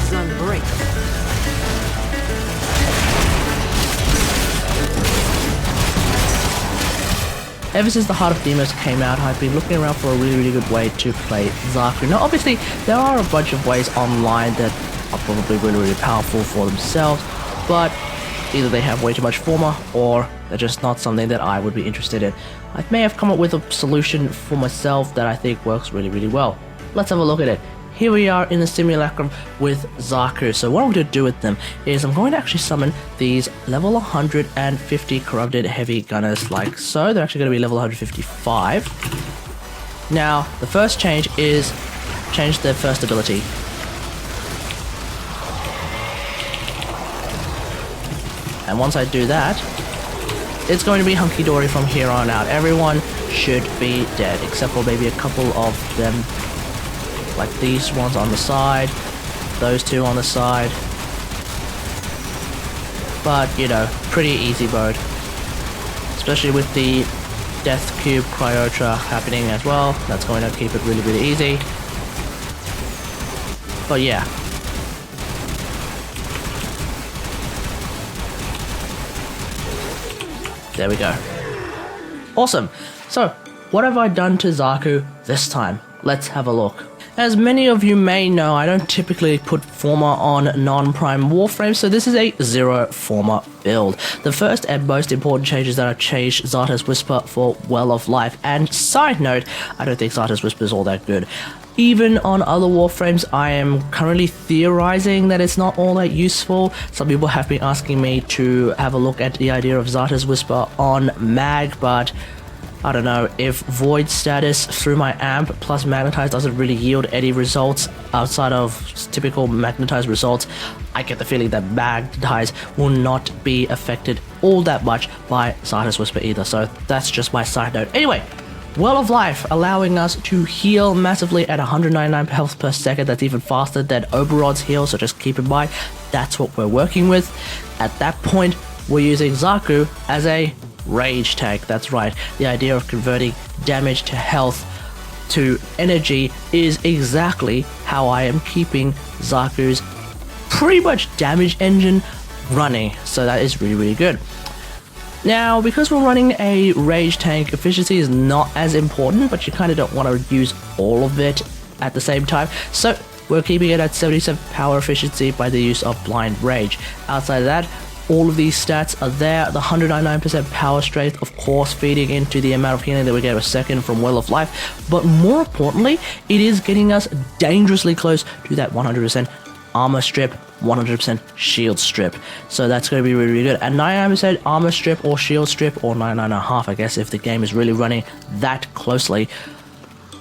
Sunbreak. Ever since the Heart of Demos came out, I've been looking around for a really good way to play XAKU. Now obviously, there are a bunch of ways online that are probably really powerful for themselves, but either they have way too much FORMA, or they're just not something that I would be interested in. I may have come up with a solution for myself that I think works really well. Let's have a look at it. Here we are in the simulacrum with XAKU. So what I'm going to do with them is I'm going to actually summon these level 150 corrupted heavy gunners like so. They're actually going to be level 155. Now, the first change is change their first ability. And once I do that, it's going to be hunky-dory from here on out. Everyone should be dead, except for maybe a couple of them, like these ones on the side, those two on the side. But, you know, pretty easy mode. Especially with the Death Cube Cryotra happening as well. That's going to keep it really easy. But yeah. There we go. Awesome. So, what have I done to XAKU this time? Let's have a look. As many of you may know, I don't typically put FORMA on non-prime WarFrame, so this is a zero FORMA build. The first and most important change is that I've changed Xata's Whisper for Well of Life, and side note, I don't think Xata's Whisper is all that good. Even on other Warframes, I am currently theorizing that it's not all that useful. Some people have been asking me to have a look at the idea of Xata's Whisper on Mag, but I don't know, if Void status through my amp plus Magnetize doesn't really yield any results outside of typical Magnetize results, I get the feeling that Magnetize will not be affected all that much by Xata's Whisper either, so that's just my side note. Anyway, Well of Life, allowing us to heal massively at 199 health per second. That's even faster than Oberon's heal, so just keep in mind, that's what we're working with. At that point, we're using XAKU as a rage tank. That's right, the idea of converting damage to health to energy is exactly how I am keeping XAKU's pretty much damage engine running, so that is really good. Now, because we're running a rage tank, efficiency is not as important, but you kind of don't want to use all of it at the same time, so we're keeping it at 77 power efficiency by the use of blind rage. Outside of that, all of these stats are there. The 199% power strength, of course, feeding into the amount of healing that we get a second from Well of Life, but more importantly, it is getting us dangerously close to that 100% armor strip, 100% shield strip. So that's going to be really good. At 99% armor strip or shield strip, or 99.5, I guess, if the game is really running that closely,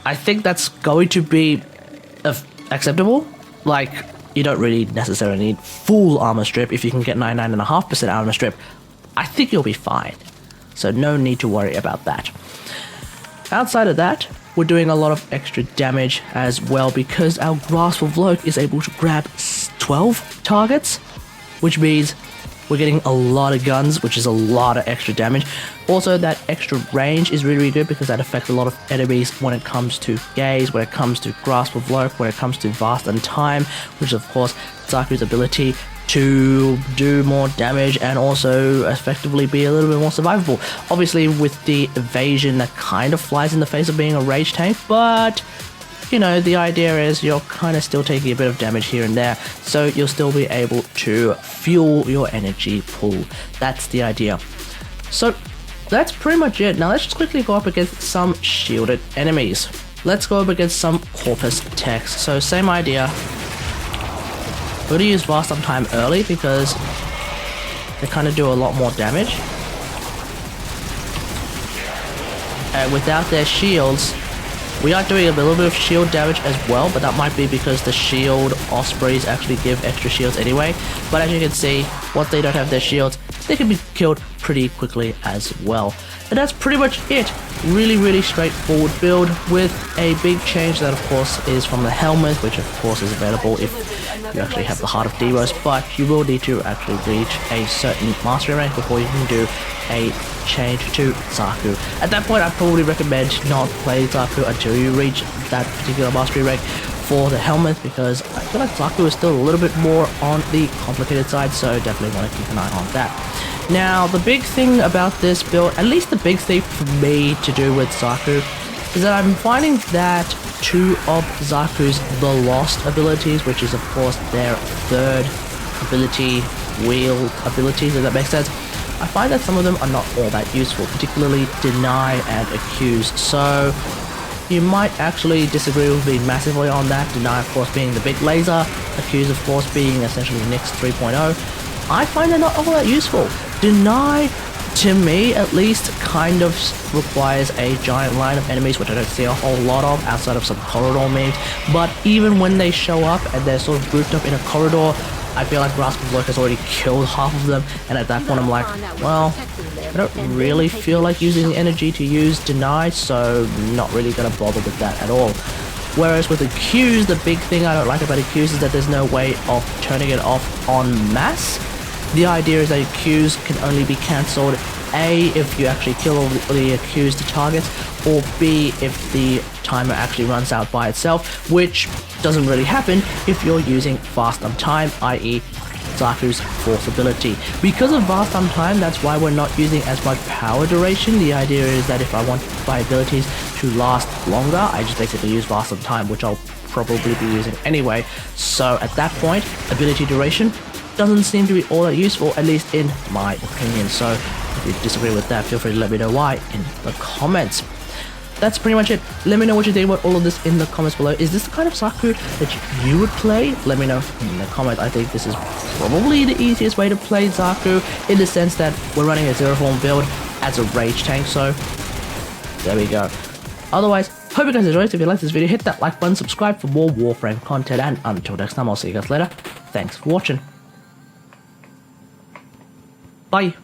I think that's going to be acceptable. Like, you don't really necessarily need full armor strip. If you can get 99.5% armor strip, I think you'll be fine. So no need to worry about that. Outside of that, we're doing a lot of extra damage as well because our Grasp of Lohk is able to grab 12 targets, which means we're getting a lot of guns, which is a lot of extra damage. Also, that extra range is really good because that affects a lot of enemies when it comes to Gaze, when it comes to Grasp of Lohk, when it comes to Vast and Time, which is of course XAKU's ability to do more damage and also effectively be a little bit more survivable. Obviously, with the evasion, that kind of flies in the face of being a rage tank, but you know, the idea is you're kind of still taking a bit of damage here and there, so you'll still be able to fuel your energy pool. That's the idea. So that's pretty much it. Now let's just quickly go up against some shielded enemies. Let's go up against some Corpus Techs. So same idea. We're going to use Vast on Time early because they kind of do a lot more damage. And without their shields, we are doing a little bit of shield damage as well, but that might be because the shield Ospreys actually give extra shields anyway. But as you can see, once they don't have their shields, they can be killed pretty quickly as well. And that's pretty much it. Really straightforward build with a big change that of course is from the helmet, which of course is available if you actually have the Heart of Demos, but you will need to actually reach a certain mastery rank before you can do a change to XAKU. At that point, I probably recommend not playing XAKU until you reach that particular mastery rank. for the helmet, because I feel like Zaku is still a little bit more on the complicated side, so definitely want to keep an eye on that. Now, the big thing about this build, at least the big thing for me to do with Zaku, is that I'm finding that two of Zaku's The Lost abilities, which is of course their third ability, wheel abilities, if that makes sense, I find that some of them are not all that useful, particularly Deny and Accuse. So you might actually disagree with me massively on that. Deny, of course, being the big laser, Accuse, of course, being essentially Nyx 3.0. I find they're not all that useful. Deny, to me at least, kind of requires a giant line of enemies, which I don't see a whole lot of outside of some corridor memes. But even when they show up and they're sort of grouped up in a corridor, I feel like Grasp of Lohk has already killed half of them, and at that point I'm like, well, I don't really feel like using the energy to use Deny, so not really gonna bother with that at all. Whereas with Accuse, the big thing I don't like about Accuse is that there's no way of turning it off en masse. The idea is that Accuse can only be cancelled A, if you actually kill all the accused targets, or B, if the timer actually runs out by itself, which doesn't really happen if you're using Fast on Time, i.e. Zaku's fourth ability. Because of Fast on Time, that's why we're not using as much power duration. The idea is that if I want my abilities to last longer, I just basically use Fast on Time, which I'll probably be using anyway. So at that point, ability duration doesn't seem to be all that useful, at least in my opinion. So if you disagree with that, feel free to let me know why in the comments. That's pretty much it. Let me know what you think about all of this in the comments below. Is this the kind of Zaku that you would play? Let me know in the comments. I think this is probably the easiest way to play Zaku, in the sense that we're running a zero form build as a rage tank, so there we go. Otherwise, hope you guys enjoyed. If you liked this video, hit that like button, subscribe for more WarFrame content, and until next time, I'll see you guys later. Thanks for watching. Bye.